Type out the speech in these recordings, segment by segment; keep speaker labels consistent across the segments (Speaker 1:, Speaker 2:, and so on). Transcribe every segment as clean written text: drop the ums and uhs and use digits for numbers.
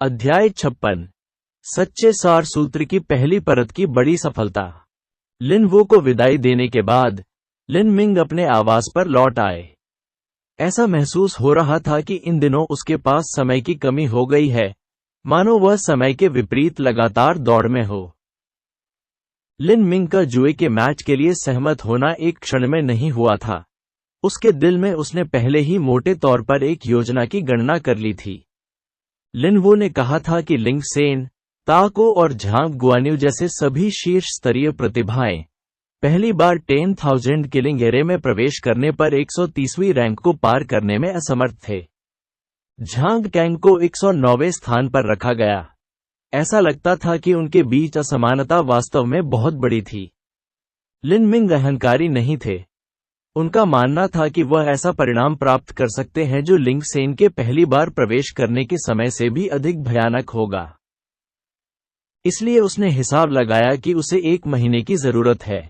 Speaker 1: अध्याय 56। सच्चे सार सूत्र की पहली परत की बड़ी सफलता। लिन वू को विदाई देने के बाद लिन मिंग अपने आवास पर लौट आए। ऐसा महसूस हो रहा था कि इन दिनों उसके पास समय की कमी हो गई है, मानो वह समय के विपरीत लगातार दौड़ में हो। लिन मिंग का जुए के मैच के लिए सहमत होना एक क्षण में नहीं हुआ था। उसके दिल में उसने पहले ही मोटे तौर पर एक योजना की गणना कर ली थी। लिन वू ने कहा था कि लिंग सेन, ताको और झांग गुआन्यू जैसे सभी शीर्ष स्तरीय प्रतिभाएं पहली बार 10,000 किलिंग एरे में प्रवेश करने पर 130वीं रैंक को पार करने में असमर्थ थे। झांग कैंग को 109वें स्थान पर रखा गया। ऐसा लगता था कि उनके बीच असमानता वास्तव में बहुत बड़ी थी। लिन मिंग अहंकारी नहीं थे। उनका मानना था कि वह ऐसा परिणाम प्राप्त कर सकते हैं जो लिंग सेन के पहली बार प्रवेश करने के समय से भी अधिक भयानक होगा। इसलिए उसने हिसाब लगाया कि उसे 1 महीने की जरूरत है।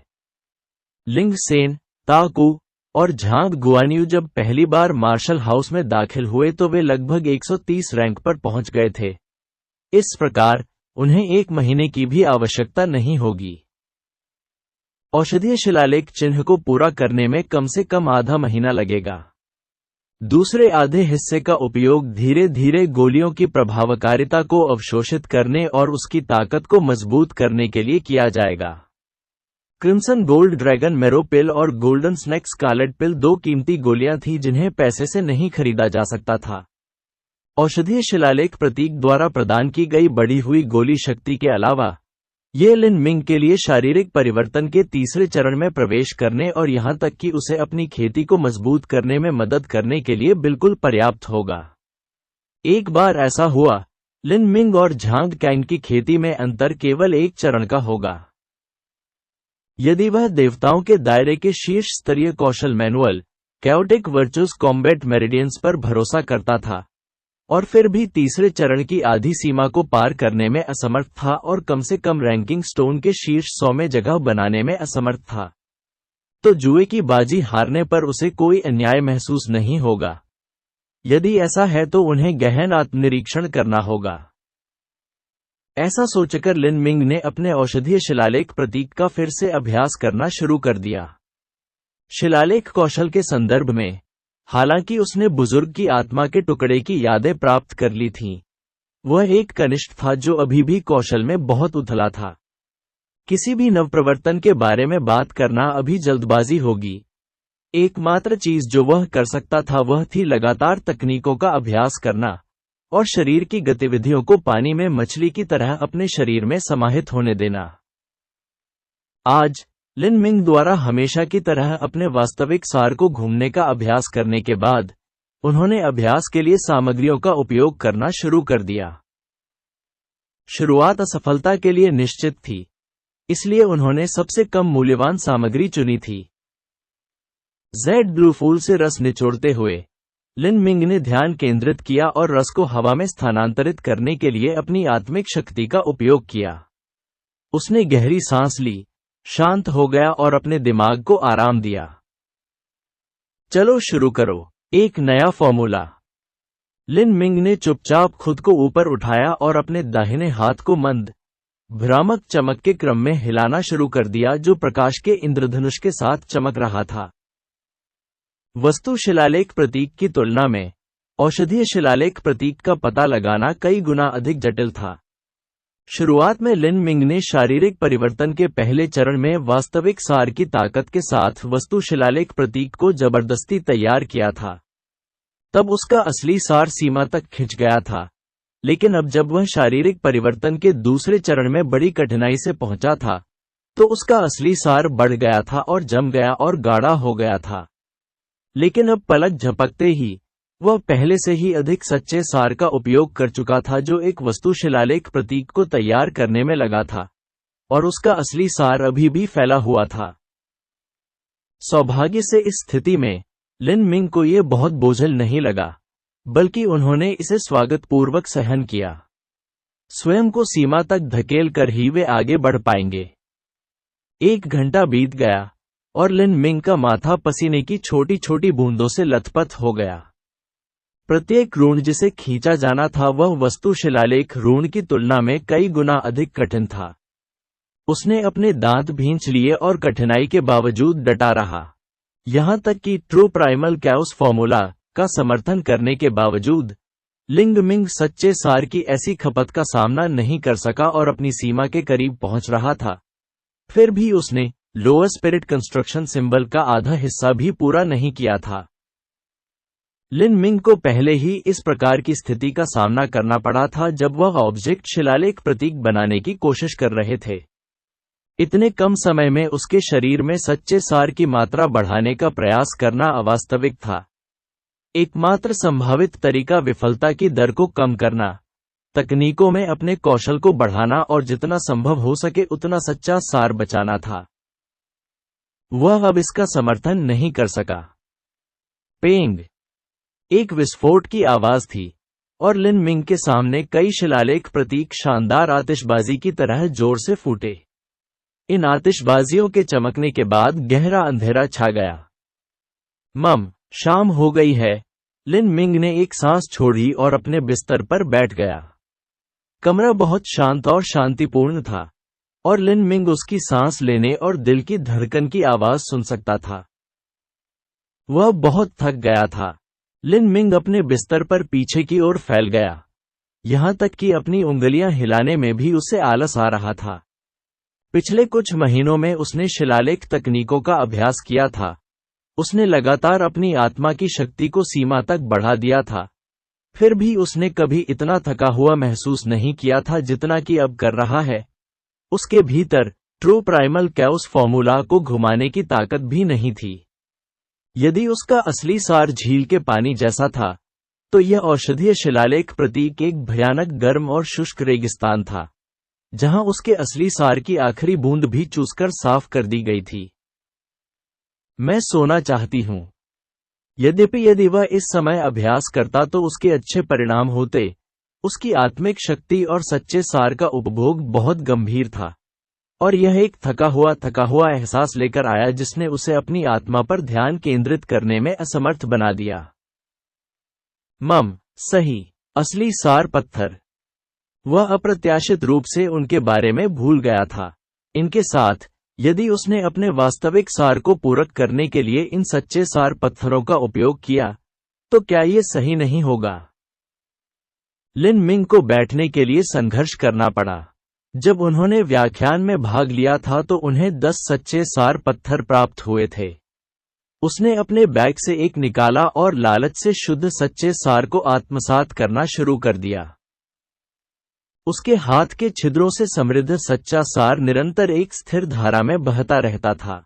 Speaker 1: लिंग सेन, ताकू और झांग गुआन्यू जब पहली बार मार्शल हाउस में दाखिल हुए तो वे लगभग 130 रैंक पर पहुंच गए थे। इस प्रकार उन्हें 1 महीने की भी आवश्यकता नहीं होगी। औषधीय शिलालेख चिन्ह को पूरा करने में कम से कम आधा महीना लगेगा। दूसरे आधे हिस्से का उपयोग धीरे धीरे गोलियों की प्रभावकारिता को अवशोषित करने और उसकी ताकत को मजबूत करने के लिए किया जाएगा। क्रिम्सन गोल्ड ड्रैगन मेरो पिल और गोल्डन स्नेक स्कारलेट पिल 2 कीमती गोलियां थीं जिन्हें पैसे से नहीं खरीदा जा सकता था। औषधीय शिलालेख प्रतीक द्वारा प्रदान की गई बढ़ी हुई गोली शक्ति के अलावा ये लिन मिंग के लिए शारीरिक परिवर्तन के तीसरे चरण में प्रवेश करने और यहां तक कि उसे अपनी खेती को मजबूत करने में मदद करने के लिए बिल्कुल पर्याप्त होगा। एक बार ऐसा हुआ, लिन मिंग और झांग कैंग की खेती में अंतर केवल 1 चरण का होगा। यदि वह देवताओं के दायरे के शीर्ष स्तरीय कौशल manual chaotic virtuous combat meridians पर भरोसा करता था और फिर भी तीसरे चरण की आधी सीमा को पार करने में असमर्थ था और कम से कम रैंकिंग स्टोन के शीर्ष 100 में जगह बनाने में असमर्थ था, तो जुए की बाजी हारने पर उसे कोई अन्याय महसूस नहीं होगा। यदि ऐसा है तो उन्हें गहन आत्मनिरीक्षण करना होगा। ऐसा सोचकर लिन मिंग ने अपने औषधीय शिलालेख प्रतीक का फिर से अभ्यास करना शुरू कर दिया। शिलालेख कौशल के संदर्भ में, हालांकि उसने बुजुर्ग की आत्मा के टुकड़े की यादें प्राप्त कर ली थीं, वह एक कनिष्ठ था जो अभी भी कौशल में बहुत उथला था। किसी भी नवप्रवर्तन के बारे में बात करना अभी जल्दबाजी होगी। एकमात्र चीज जो वह कर सकता था वह थी लगातार तकनीकों का अभ्यास करना और शरीर की गतिविधियों को पानी में मछली की तरह अपने शरीर में समाहित होने देना। आज लिन मिंग द्वारा हमेशा की तरह अपने वास्तविक सार को घूमने का अभ्यास करने के बाद उन्होंने अभ्यास के लिए सामग्रियों का उपयोग करना शुरू कर दिया। शुरुआत असफलता के लिए निश्चित थी, इसलिए उन्होंने सबसे कम मूल्यवान सामग्री चुनी थी। जेड ब्लू फूल से रस निचोड़ते हुए लिन मिंग ने ध्यान केंद्रित किया और रस को हवा में स्थानांतरित करने के लिए अपनी आत्मिक शक्ति का उपयोग किया। उसने गहरी सांस ली, शांत हो गया और अपने दिमाग को आराम दिया। चलो शुरू करो, एक नया फॉर्मूला। लिन मिंग ने चुपचाप खुद को ऊपर उठाया और अपने दाहिने हाथ को मंद, भ्रामक चमक के क्रम में हिलाना शुरू कर दिया जो प्रकाश के इंद्रधनुष के साथ चमक रहा था। वस्तु शिलालेख प्रतीक की तुलना में औषधीय शिलालेख प्रतीक का पता लगाना कई गुना अधिक जटिल था। शुरुआत में लिन मिंग ने शारीरिक परिवर्तन के पहले चरण में वास्तविक सार की ताकत के साथ वस्तु शिलालेख प्रतीक को जबरदस्ती तैयार किया था। तब उसका असली सार सीमा तक खिंच गया था, लेकिन अब जब वह शारीरिक परिवर्तन के दूसरे चरण में बड़ी कठिनाई से पहुंचा था, तो उसका असली सार बढ़ गया था और जम गया और गाढ़ा हो गया था। लेकिन अब पलक झपकते ही वह पहले से ही अधिक सच्चे सार का उपयोग कर चुका था जो एक वस्तु शिलालेख प्रतीक को तैयार करने में लगा था, और उसका असली सार अभी भी फैला हुआ था। सौभाग्य से इस स्थिति में लिन मिंग को यह बहुत बोझिल नहीं लगा, बल्कि उन्होंने इसे स्वागतपूर्वक सहन किया। स्वयं को सीमा तक धकेल कर ही वे आगे बढ़ पाएंगे। 1 घंटा बीत गया और लिन मिंग का माथा पसीने की छोटी छोटी बूंदों से लथपथ हो गया। प्रत्येक ऋण जिसे खींचा जाना था वह वस्तु शिलालेख ऋण की तुलना में कई गुना अधिक कठिन था। उसने अपने दांत भींच लिए और कठिनाई के बावजूद डटा रहा। यहां तक कि ट्रू प्राइमल कैओस फॉर्मूला का समर्थन करने के बावजूद लिंग मिंग सच्चे सार की ऐसी खपत का सामना नहीं कर सका और अपनी सीमा के करीब पहुंच रहा था। फिर भी उसने लोअर स्पिरिट कंस्ट्रक्शन सिंबल का आधा हिस्सा भी पूरा नहीं किया था। लिन मिंग को पहले ही इस प्रकार की स्थिति का सामना करना पड़ा था जब वह ऑब्जेक्ट शिलालेख प्रतीक बनाने की कोशिश कर रहे थे। इतने कम समय में उसके शरीर में सच्चे सार की मात्रा बढ़ाने का प्रयास करना अवास्तविक था। एकमात्र संभावित तरीका विफलता की दर को कम करना, तकनीकों में अपने कौशल को बढ़ाना और जितना संभव हो सके उतना सच्चा सार बचाना था। वह अब इसका समर्थन नहीं कर सका। पेंग! एक विस्फोट की आवाज थी और लिन मिंग के सामने कई शिलालेख प्रतीक शानदार आतिशबाजी की तरह जोर से फूटे। इन आतिशबाजियों के चमकने के बाद गहरा अंधेरा छा गया। शाम हो गई है। लिन मिंग ने एक सांस छोड़ी और अपने बिस्तर पर बैठ गया। कमरा बहुत शांत और शांतिपूर्ण था और लिन मिंग उसकी सांस लेने और दिल की धड़कन की आवाज सुन सकता था। वह बहुत थक गया था। लिन मिंग अपने बिस्तर पर पीछे की ओर फैल गया, यहां तक कि अपनी उंगलियां हिलाने में भी उसे आलस आ रहा था। पिछले कुछ महीनों में उसने शिलालेख तकनीकों का अभ्यास किया था। उसने लगातार अपनी आत्मा की शक्ति को सीमा तक बढ़ा दिया था। फिर भी उसने कभी इतना थका हुआ महसूस नहीं किया था जितना कि अब कर रहा है। उसके भीतर ट्रू प्राइमल कैओस फॉर्मूला को घुमाने की ताकत भी नहीं थी। यदि उसका असली सार झील के पानी जैसा था, तो यह औषधीय शिलालेख प्रतीक एक भयानक गर्म और शुष्क रेगिस्तान था, जहां उसके असली सार की आखिरी बूंद भी चूसकर साफ कर दी गई थी। मैं सोना चाहती हूं। यद्यपि यदि वह इस समय अभ्यास करता तो उसके अच्छे परिणाम होते। उसकी आत्मिक शक्ति और सच्चे सार का उपभोग बहुत गंभीर था, और यह एक थका हुआ एहसास लेकर आया जिसने उसे अपनी आत्मा पर ध्यान केंद्रित करने में असमर्थ बना दिया। सही, असली सार पत्थर। वह अप्रत्याशित रूप से उनके बारे में भूल गया था। इनके साथ, यदि उसने अपने वास्तविक सार को पूरक करने के लिए इन सच्चे सार पत्थरों का उपयोग किया, तो क्या ये सही नहीं होगा? लिन मिंग को बैठने के लिए संघर्ष करना पड़ा। जब उन्होंने व्याख्यान में भाग लिया था तो उन्हें 10 सच्चे सार पत्थर प्राप्त हुए थे। उसने अपने बैग से एक निकाला और लालच से शुद्ध सच्चे सार को आत्मसात करना शुरू कर दिया। उसके हाथ के छिद्रों से समृद्ध सच्चा सार निरंतर एक स्थिर धारा में बहता रहता था।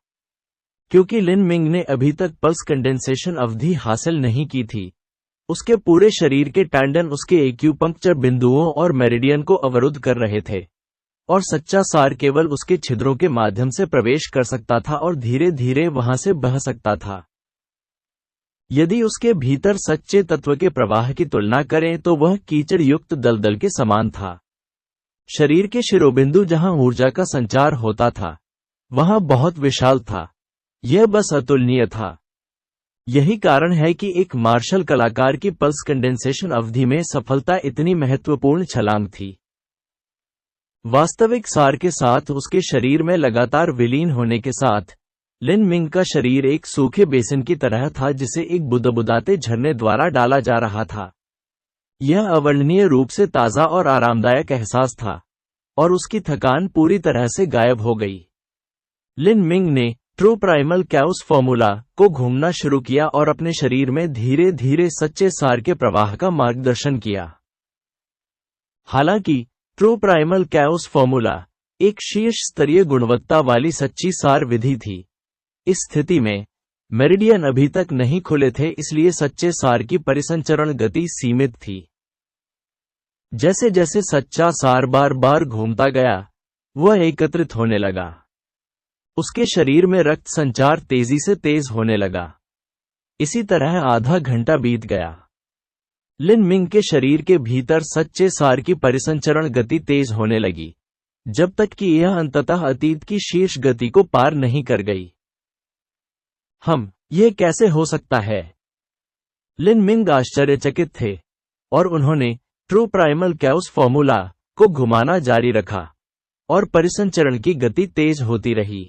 Speaker 1: क्योंकि लिन मिंग ने अभी तक पल्स कंडेंसेशन अवधि हासिल नहीं की थी, उसके पूरे शरीर के टैंडन उसके एक्यूपंक्चर बिंदुओं और मेरिडियन को अवरुद्ध कर रहे थे, और सच्चा सार केवल उसके छिद्रों के माध्यम से प्रवेश कर सकता था और धीरे धीरे वहां से बह सकता था। यदि उसके भीतर सच्चे तत्व के प्रवाह की तुलना करें तो वह कीचड़ युक्त दलदल के समान था। शरीर के शिरोबिंदु जहां ऊर्जा का संचार होता था, वहां बहुत विशाल था। यह बस अतुलनीय था। यही कारण है कि एक मार्शल कलाकार की पल्स कंडेंसेशन अवधि में सफलता इतनी महत्वपूर्ण छलांग थी। वास्तविक सार के साथ उसके शरीर में लगातार विलीन होने के साथ, लिन मिंग का शरीर एक सूखे बेसिन की तरह था जिसे एक बुदबुदाते झरने द्वारा डाला जा रहा था। यह अवर्णनीय रूप से ताज़ा और आरामदायक एहसास था, और उसकी थकान पूरी तरह से गायब हो गई। लिन मिंग ने ट्रू प्राइमल कैओस फॉर्मूला को घूमना शुरू किया और अपने शरीर में धीरे धीरे सच्चे सार के प्रवाह का मार्गदर्शन किया। हालांकि ट्रू प्राइमल कैओस फॉर्मूला एक शीर्ष स्तरीय गुणवत्ता वाली सच्ची सार विधि थी। इस स्थिति में मेरिडियन अभी तक नहीं खुले थे, इसलिए सच्चे सार की परिसंचरण गति सीमित थी। जैसे जैसे सच्चा सार बार बार घूमता गया, वह एकत्रित होने लगा। उसके शरीर में रक्त संचार तेजी से तेज होने लगा। इसी तरह आधा घंटा बीत गया। लिन मिंग के शरीर के भीतर सच्चे सार की परिसंचरण गति तेज होने लगी, जब तक कि यह अंततः अतीत की शीर्ष गति को पार नहीं कर गई। यह कैसे हो सकता है? लिन मिंग आश्चर्यचकित थे और उन्होंने ट्रू प्राइमल कैओस फॉर्मूला को घुमाना जारी रखा और परिसंचरण की गति तेज होती रही।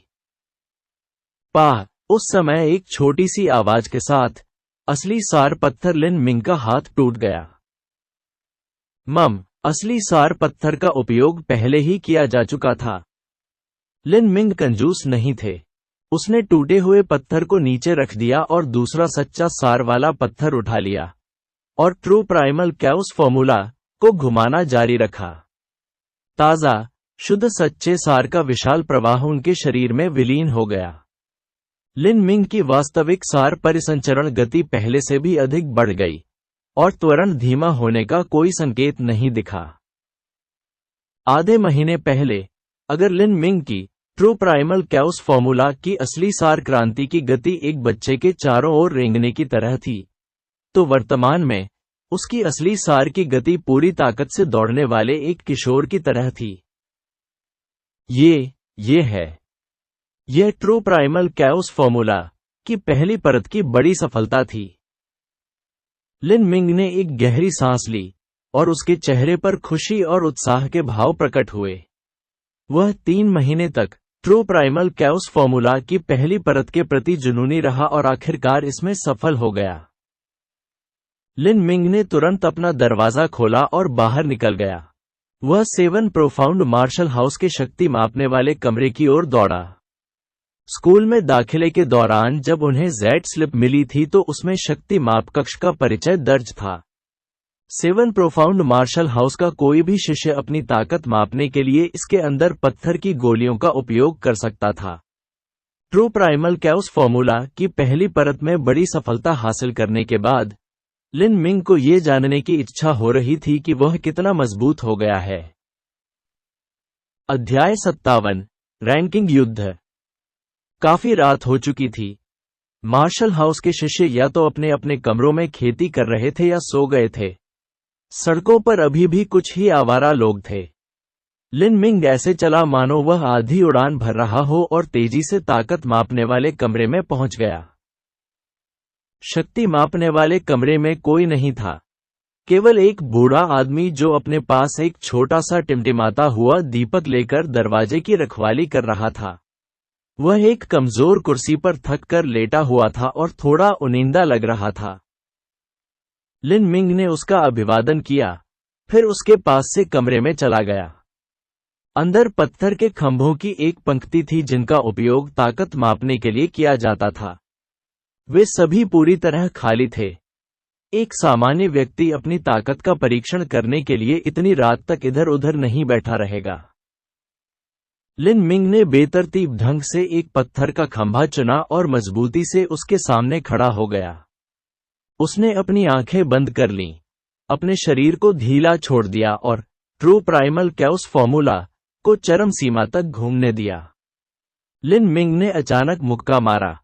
Speaker 1: उस समय एक छोटी सी आवाज के साथ असली सार पत्थर लिन मिंग का हाथ टूट गया। असली सार पत्थर का उपयोग पहले ही किया जा चुका था। लिन मिंग कंजूस नहीं थे। उसने टूटे हुए पत्थर को नीचे रख दिया और दूसरा सच्चा सार वाला पत्थर उठा लिया और ट्रू प्राइमल कैओस फॉर्मूला को घुमाना जारी रखा। ताजा, शुद्ध सच्चे सार का विशाल प्रवाह उनके शरीर में विलीन हो गया। लिन मिंग की वास्तविक सार परिसंचरण गति पहले से भी अधिक बढ़ गई और त्वरण धीमा होने का कोई संकेत नहीं दिखा। आधे महीने पहले अगर लिन मिंग की ट्रू प्राइमल कैओस फॉर्मूला की असली सार क्रांति की गति एक बच्चे के चारों ओर रेंगने की तरह थी, तो वर्तमान में उसकी असली सार की गति पूरी ताकत से दौड़ने वाले एक किशोर की तरह थी। यह ट्रू प्राइमल कैओस फॉर्मूला की पहली परत की बड़ी सफलता थी। लिन मिंग ने एक गहरी सांस ली और उसके चेहरे पर खुशी और उत्साह के भाव प्रकट हुए। वह 3 महीने तक ट्रू प्राइमल कैओस फॉर्मूला की पहली परत के प्रति जुनूनी रहा और आखिरकार इसमें सफल हो गया। लिन मिंग ने तुरंत अपना दरवाजा खोला और बाहर निकल गया। वह 7 प्रोफाउंड मार्शल हाउस के शक्ति मापने वाले कमरे की ओर दौड़ा। स्कूल में दाखिले के दौरान जब उन्हें जेड स्लिप मिली थी तो उसमें शक्ति माप कक्ष का परिचय दर्ज था। 7 प्रोफाउंड मार्शल हाउस का कोई भी शिष्य अपनी ताकत मापने के लिए इसके अंदर पत्थर की गोलियों का उपयोग कर सकता था। ट्रू प्राइमल कैओस फॉर्मूला की पहली परत में बड़ी सफलता हासिल करने के बाद लिन मिंग को ये जानने की इच्छा हो रही थी कि वह कितना मजबूत हो गया है। अध्याय 57 रैंकिंग युद्ध। काफी रात हो चुकी थी। मार्शल हाउस के शिष्य या तो अपने अपने कमरों में खेती कर रहे थे या सो गए थे। सड़कों पर अभी भी कुछ ही आवारा लोग थे। लिन मिंग ऐसे चला मानो वह आधी उड़ान भर रहा हो और तेजी से ताकत मापने वाले कमरे में पहुंच गया। शक्ति मापने वाले कमरे में कोई नहीं था, केवल एक बूढ़ा आदमी जो अपने पास एक छोटा सा टिमटिमाता हुआ दीपक लेकर दरवाजे की रखवाली कर रहा था। वह एक कमजोर कुर्सी पर थक कर लेटा हुआ था और थोड़ा उनींदा लग रहा था। लिन मिंग ने उसका अभिवादन किया, फिर उसके पास से कमरे में चला गया। अंदर पत्थर के खंभों की एक पंक्ति थी जिनका उपयोग ताकत मापने के लिए किया जाता था। वे सभी पूरी तरह खाली थे। एक सामान्य व्यक्ति अपनी ताकत का परीक्षण करने के लिए इतनी रात तक इधर उधर नहीं बैठा रहेगा। लिन मिंग ने बेतरतीब ढंग से एक पत्थर का खंभा चुना और मजबूती से उसके सामने खड़ा हो गया। उसने अपनी आंखें बंद कर लीं, अपने शरीर को ढीला छोड़ दिया और ट्रू प्राइमल कैओस फॉर्मूला को चरम सीमा तक घूमने दिया। लिन मिंग ने अचानक मुक्का मारा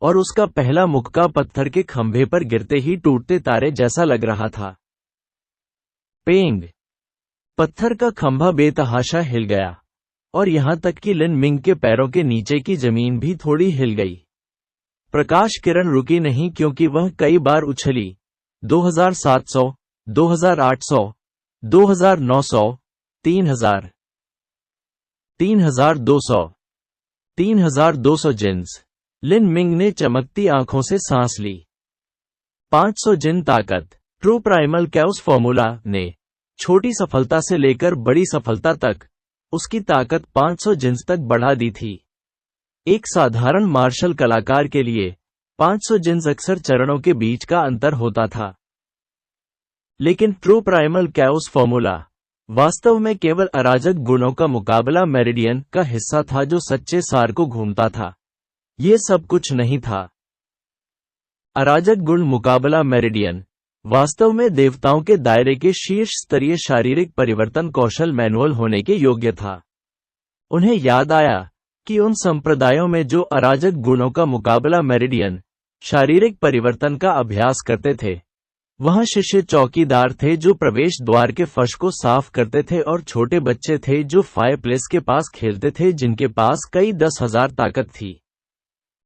Speaker 1: और उसका पहला मुक्का पत्थर के खंभे पर गिरते ही टूटते तारे जैसा लग रहा था। पेंग! पत्थर का खंभा बेतहाशा हिल गया और यहां तक कि लिन मिंग के पैरों के नीचे की जमीन भी थोड़ी हिल गई। प्रकाश किरण रुकी नहीं क्योंकि वह कई बार उछली। 2700, 2800, 2900, 3000, 3200, 3200 जिन्स। लिन मिंग ने चमकती आंखों से सांस ली। 500 जिन ताकत। ट्रू प्राइमल कैओस फॉर्मूला ने छोटी सफलता से लेकर बड़ी सफलता तक उसकी ताकत 500 जिन्स तक बढ़ा दी थी। एक साधारण मार्शल कलाकार के लिए 500 जिन्स अक्सर चरणों के बीच का अंतर होता था, लेकिन ट्रू प्राइमल कैओस फॉर्मूला वास्तव में केवल अराजक गुणों का मुकाबला मेरिडियन का हिस्सा था जो सच्चे सार को घूमता था। ये सब कुछ नहीं था। अराजक गुण मुकाबला मेरिडियन वास्तव में देवताओं के दायरे के शीर्ष स्तरीय शारीरिक परिवर्तन कौशल मैनुअल होने के योग्य था। उन्हें याद आया कि उन संप्रदायों में जो अराजक गुणों का मुकाबला मेरिडियन शारीरिक परिवर्तन का अभ्यास करते थे, वहां शिष्य चौकीदार थे जो प्रवेश द्वार के फर्श को साफ करते थे और छोटे बच्चे थे जो फायरप्लेस के पास खेलते थे जिनके पास कई 10,000 ताकत थी।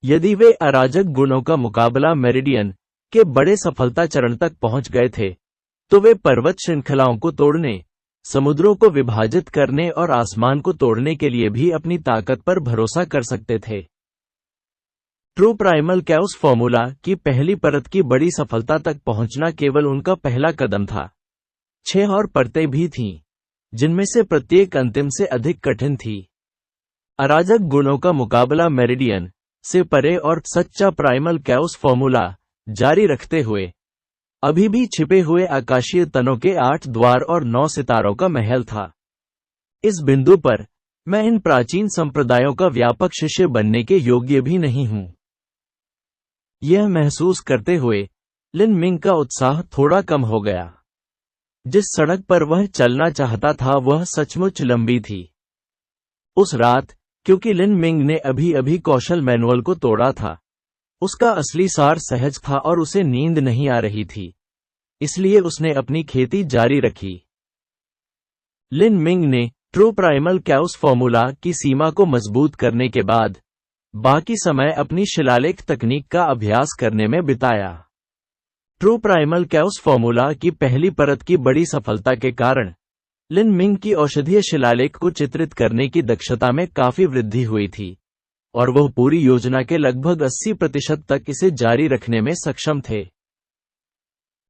Speaker 1: यदि वे अराजक गुणों का मुकाबला मेरिडियन के बड़े सफलता चरण तक पहुंच गए थे, तो वे पर्वत श्रृंखलाओं को तोड़ने, समुद्रों को विभाजित करने और आसमान को तोड़ने के लिए भी अपनी ताकत पर भरोसा कर सकते थे। ट्रू प्राइमल कैओस फॉर्मूला की पहली परत की बड़ी सफलता तक पहुंचना केवल उनका पहला कदम था। 6 और परतें भी थीं, जिनमें से प्रत्येक अंतिम से अधिक कठिन थी। अराजक गुणों का मुकाबला मेरिडियन से परे और सच्चा प्राइमल कैओस फॉर्मूला जारी रखते हुए अभी भी छिपे हुए आकाशीय तनों के 8 द्वार और 9 सितारों का महल था। इस बिंदु पर मैं इन प्राचीन संप्रदायों का व्यापक शिष्य बनने के योग्य भी नहीं हूं। यह महसूस करते हुए लिन मिंग का उत्साह थोड़ा कम हो गया। जिस सड़क पर वह चलना चाहता था वह सचमुच लंबी थी। उस रात, क्योंकि लिन मिंग ने अभी अभी कौशल मैनुअल को तोड़ा था, उसका असली सार सहज था और उसे नींद नहीं आ रही थी, इसलिए उसने अपनी खेती जारी रखी। लिन मिंग ने ट्रू प्राइमल कैओस फॉर्मूला की सीमा को मजबूत करने के बाद बाकी समय अपनी शिलालेख तकनीक का अभ्यास करने में बिताया। ट्रू प्राइमल कैओस फॉर्मूला की पहली परत की बड़ी सफलता के कारण लिन मिंग की औषधीय शिलालेख को चित्रित करने की दक्षता में काफी वृद्धि हुई थी, और वह पूरी योजना के लगभग 80% तक इसे जारी रखने में सक्षम थे।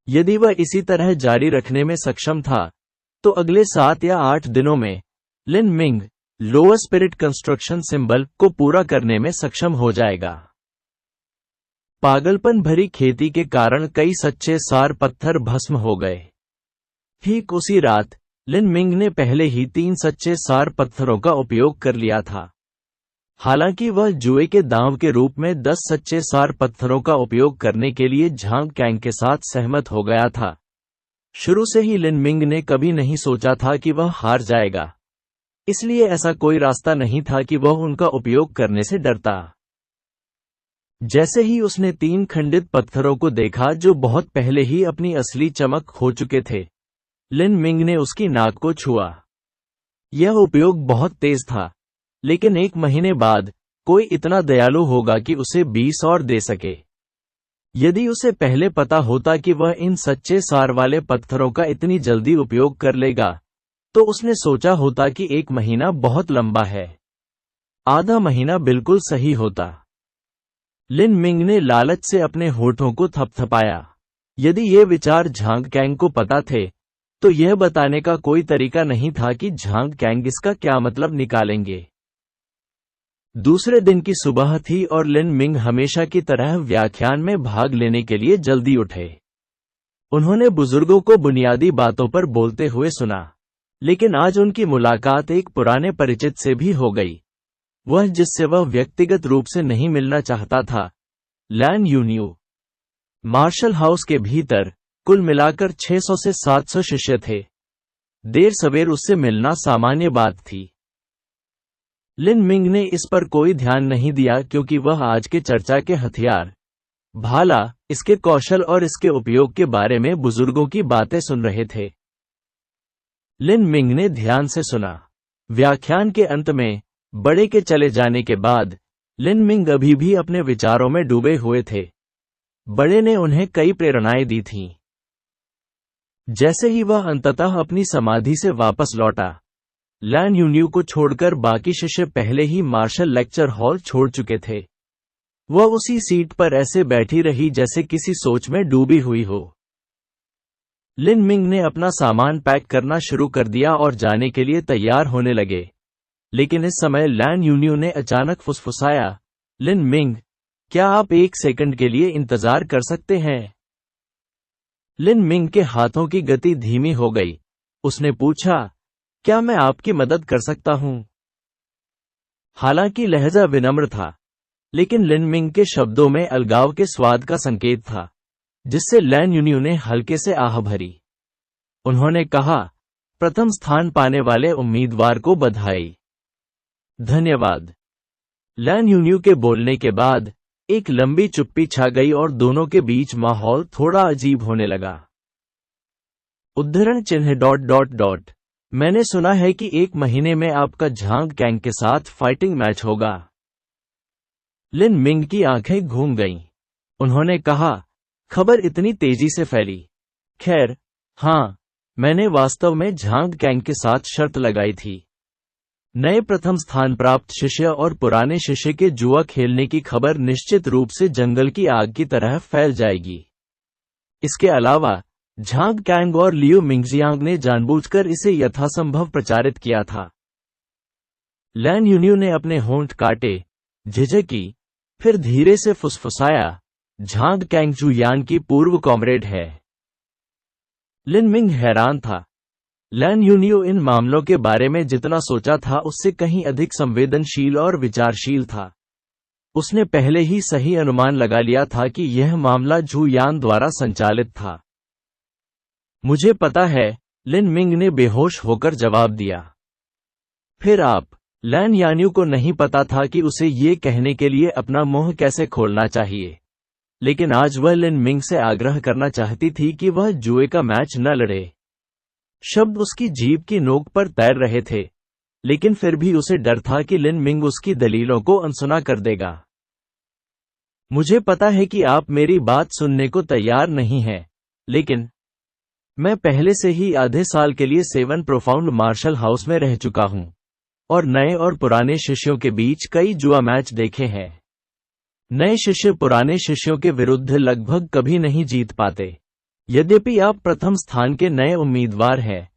Speaker 1: यदि वह इसी तरह जारी रखने में सक्षम था, तो अगले 7 या 8 दिनों में Lin Ming lower spirit construction symbol को पूरा करने में सक्षम हो जाएगा। पागलपन भरी खेती के कारण कई सच्चे सार पत्थर भस्म हो गए। ठीक उसी रात लिन मिंग ने पहले ही 3 सच्चे सार पत्थरों का उपयोग कर लिया था। हालांकि वह जुए के दांव के रूप में 10 सच्चे सार पत्थरों का उपयोग करने के लिए झांग कैंग के साथ सहमत हो गया था। शुरू से ही लिन मिंग ने कभी नहीं सोचा था कि वह हार जाएगा, इसलिए ऐसा कोई रास्ता नहीं था कि वह उनका उपयोग करने से डरता। जैसे ही उसने 3 खंडित पत्थरों को देखा जो बहुत पहले ही अपनी असली चमक खो चुके थे, लिन मिंग ने उसकी नाक को छुआ। यह उपयोग बहुत तेज था, लेकिन 1 महीने बाद कोई इतना दयालु होगा कि उसे 20 और दे सके। यदि उसे पहले पता होता कि वह इन सच्चे सार वाले पत्थरों का इतनी जल्दी उपयोग कर लेगा, तो उसने सोचा होता कि 1 महीना बहुत लंबा है। आधा महीना बिल्कुल सही होता। लिन मिंग ने लालच से अपने होठों को थपथपाया। यदि ये विचार झांग कैंग को पता थे, तो यह बताने का कोई तरीका नहीं था कि झांग कैंग इसका क्या मतलब निकालेंगे। दूसरे दिन की सुबह थी और लिन मिंग हमेशा की तरह व्याख्यान में भाग लेने के लिए जल्दी उठे। उन्होंने बुजुर्गों को बुनियादी बातों पर बोलते हुए सुना, लेकिन आज उनकी मुलाकात एक पुराने परिचित से भी हो गई, वह जिससे वह व्यक्तिगत रूप से नहीं मिलना चाहता था, लैन यूनियो। मार्शल हाउस के भीतर कुल मिलाकर 600 से 700 शिष्य थे। देर सवेर उससे मिलना सामान्य बात थी। लिन मिंग ने इस पर कोई ध्यान नहीं दिया क्योंकि वह आज के चर्चा के हथियार, भाला, इसके कौशल और इसके उपयोग के बारे में बुजुर्गों की बातें सुन रहे थे। लिन मिंग ने ध्यान से सुना। व्याख्यान के अंत में बड़े के चले जाने के बाद लिन मिंग अभी भी अपने विचारों में डूबे हुए थे। बड़े ने उन्हें कई प्रेरणाएं दी थीं। जैसे ही वह अंततः अपनी समाधि से वापस लौटा, लैन यूनियो को छोड़कर बाकी शिष्य पहले ही मार्शल लेक्चर हॉल छोड़ चुके थे। वह उसी सीट पर ऐसे बैठी रही जैसे किसी सोच में डूबी हुई हो। लिन मिंग ने अपना सामान पैक करना शुरू कर दिया और जाने के लिए तैयार होने लगे, लेकिन इस समय लैन यूनियो ने अचानक फुसफुसाया, लिन मिंग, क्या आप 1 सेकंड के लिए इंतजार कर सकते हैं? लिन मिंग के हाथों की गति धीमी हो गई। उसने पूछा, क्या मैं आपकी मदद कर सकता हूं? हालांकि लहजा विनम्र था, लेकिन लिन मिंग के शब्दों में अलगाव के स्वाद का संकेत था, जिससे लैन यूनियो ने हल्के से आह भरी। उन्होंने कहा, प्रथम स्थान पाने वाले उम्मीदवार को बधाई। धन्यवाद। लैन यूनियो के बोलने के बाद एक लंबी चुप्पी छा गई और दोनों के बीच माहौल थोड़ा अजीब होने लगा। उद्धरण चिन्ह ... मैंने सुना है कि 1 महीने में आपका झांग कैंग के साथ फाइटिंग मैच होगा। लिन मिंग की आंखें घूम गईं। उन्होंने कहा, खबर इतनी तेजी से फैली। खैर, हाँ, मैंने वास्तव में झांग कैंग के साथ शर्त लगाई थी। नए प्रथम स्थान प्राप्त शिष्य और पुराने शिष्य के जुआ खेलने की खबर निश्चित रूप से जंगल की आग की तरह फैल जाएगी। इसके अलावा झांग कैंग और लियू मिंगजियांग ने जानबूझकर इसे यथासंभव प्रचारित किया था। लैन यूनियू ने अपने होंठ काटे, झिझकी, फिर धीरे से फुसफुसाया, झांग कैंग जुयान की पूर्व कॉमरेड है। लिन मिंग हैरान था। लैन यूनियू इन मामलों के बारे में जितना सोचा था उससे कहीं अधिक संवेदनशील और विचारशील था। उसने पहले ही सही अनुमान लगा लिया था कि यह मामला जुयान द्वारा संचालित था। मुझे पता है, लिन मिंग ने बेहोश होकर जवाब दिया। फिर आप? लैन यान्यू को नहीं पता था कि उसे ये कहने के लिए अपना मुंह कैसे खोलना चाहिए, लेकिन आज वह लिन मिंग से आग्रह करना चाहती थी कि वह जुए का मैच न लड़े। शब्द उसकी जीभ की नोक पर तैर रहे थे, लेकिन फिर भी उसे डर था कि लिन मिंग उसकी दलीलों को अनसुना कर देगा। मुझे पता है कि आप मेरी बात सुनने को तैयार नहीं हैं, लेकिन मैं पहले से ही आधे साल के लिए 7 प्रोफाउंड मार्शल हाउस में रह चुका हूं और नए और पुराने शिष्यों के बीच कई जुआ मैच देखे हैं। नए शिष्य पुराने शिष्यों के विरुद्ध लगभग कभी नहीं जीत पाते। यद्यपि आप प्रथम स्थान के नए उम्मीदवार हैं,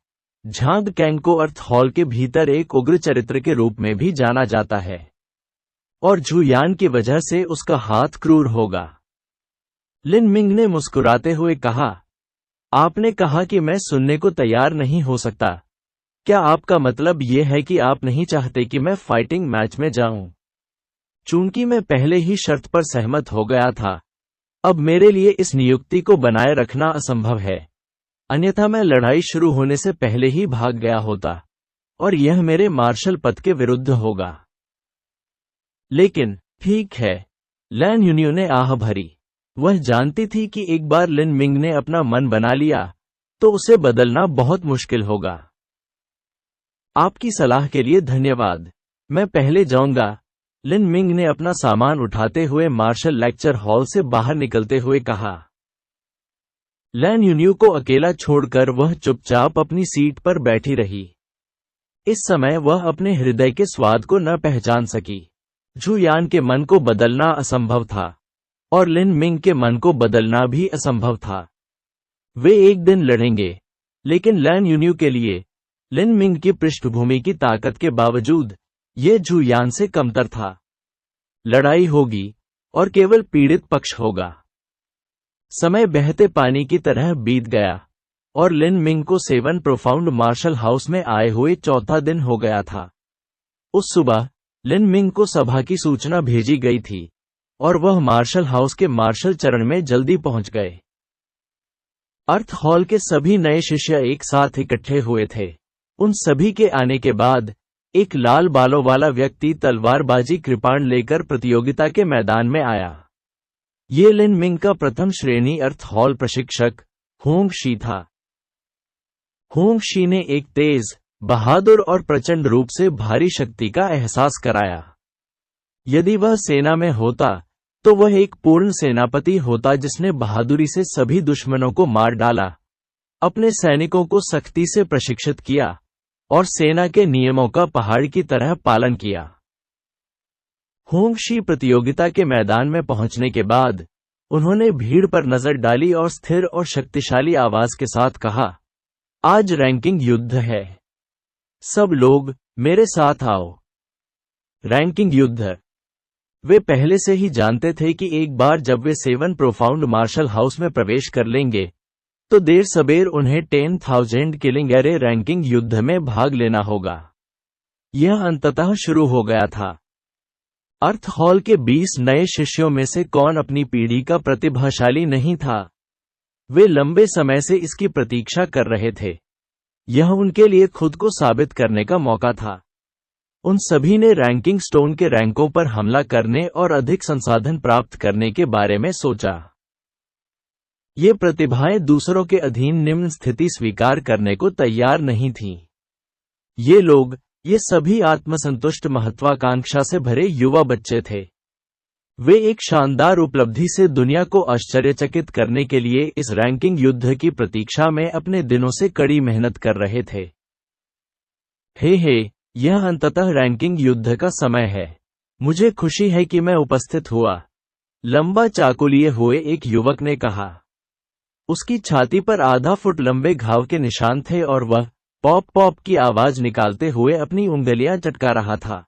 Speaker 1: झांग कैंग को अर्थ हॉल के भीतर एक उग्र चरित्र के रूप में भी जाना जाता है, और जुयान की वजह से उसका हाथ क्रूर होगा। लिन मिंग ने मुस्कुराते हुए कहा, आपने कहा कि मैं सुनने को तैयार नहीं हो सकता। क्या आपका मतलब यह है कि आप नहीं चाहते कि मैं फाइटिंग मैच में जाऊं? चूंकि मैं पहले ही शर्त पर सहमत हो गया था, अब मेरे लिए इस नियुक्ति को बनाए रखना असंभव है। अन्यथा मैं लड़ाई शुरू होने से पहले ही भाग गया होता, और यह मेरे मार्शल पद के विरुद्ध होगा। लेकिन ठीक है, लैन यूनियू ने आह भरी। वह जानती थी कि एक बार लिन मिंग ने अपना मन बना लिया, तो उसे बदलना बहुत मुश्किल होगा। आपकी सलाह के लिए धन्यवाद। मैं पहले जाऊंगा। लिन मिंग ने अपना सामान उठाते हुए मार्शल लेक्चर हॉल से बाहर निकलते हुए कहा। लैन यूनियू को अकेला छोड़कर वह चुपचाप अपनी सीट पर बैठी रही। इस समय वह अपने हृदय के स्वाद को न पहचान सकी। जुयान के मन को बदलना असंभव था, और लिन मिंग के मन को बदलना भी असंभव था। वे एक दिन लड़ेंगे, लेकिन लैन यूनियू के लिए लिन मिंग की पृष्ठभूमि की ताकत के बावजूद ये जुयान से कमतर था। लड़ाई होगी, और केवल पीड़ित पक्ष होगा। समय बहते पानी की तरह बीत गया, और लिन मिंग को 7 प्रोफाउंड मार्शल हाउस में आए हुए चौथा दिन हो गया था। उस सुबह लिन मिंग को सभा की सूचना भेजी गई थी, और वह मार्शल हाउस के मार्शल चरण में जल्दी पहुंच गए। अर्थ हॉल के सभी नए शिष्य एक साथ इकट्ठे हुए थे। उन सभी के आने के बाद एक लाल बालों वाला व्यक्ति तलवारबाजी कृपाण लेकर प्रतियोगिता के मैदान में आया। ये लिन मिंग का प्रथम श्रेणी अर्थ हॉल प्रशिक्षक होंग शी था। होंग शी ने एक तेज, बहादुर और प्रचंड रूप से भारी शक्ति का एहसास कराया। यदि वह सेना में होता, तो वह एक पूर्ण सेनापति होता जिसने बहादुरी से सभी दुश्मनों को मार डाला, अपने सैनिकों को सख्ती से प्रशिक्षित किया, और सेना के नियमों का पहाड़ की तरह पालन किया। होंग शी प्रतियोगिता के मैदान में पहुंचने के बाद उन्होंने भीड़ पर नजर डाली और स्थिर और शक्तिशाली आवाज के साथ कहा, आज रैंकिंग युद्ध है। सब लोग मेरे साथ आओ। रैंकिंग युद्ध। वे पहले से ही जानते थे कि एक बार जब वे 7 प्रोफाउंड मार्शल हाउस में प्रवेश कर लेंगे, तो देर सबेर उन्हें 10,000 किलिंग एरे रैंकिंग युद्ध में भाग लेना होगा। यह अंततः शुरू हो गया था। अर्थ हॉल के 20 नए शिष्यों में से कौन अपनी पीढ़ी का प्रतिभाशाली नहीं था? वे लंबे समय से इसकी प्रतीक्षा कर रहे थे। यह उनके लिए खुद को साबित करने का मौका था। उन सभी ने रैंकिंग स्टोन के रैंकों पर हमला करने और अधिक संसाधन प्राप्त करने के बारे में सोचा। ये प्रतिभाएं दूसरों के अधीन निम्न स्थिति स्वीकार करने को तैयार नहीं थीं। ये सभी आत्मसंतुष्ट महत्वाकांक्षा से भरे युवा बच्चे थे। वे एक शानदार उपलब्धि से दुनिया को आश्चर्यचकित करने के लिए इस रैंकिंग युद्ध की प्रतीक्षा में अपने दिनों से कड़ी मेहनत कर रहे थे। हे, यह अंततः रैंकिंग युद्ध का समय है। मुझे खुशी है कि मैं उपस्थित हुआ, लंबा चाकू लिए हुए एक युवक ने कहा। उसकी छाती पर आधा फुट लंबे घाव के निशान थे और वह पॉप पॉप की आवाज निकालते हुए अपनी उंगलियां चटका रहा था।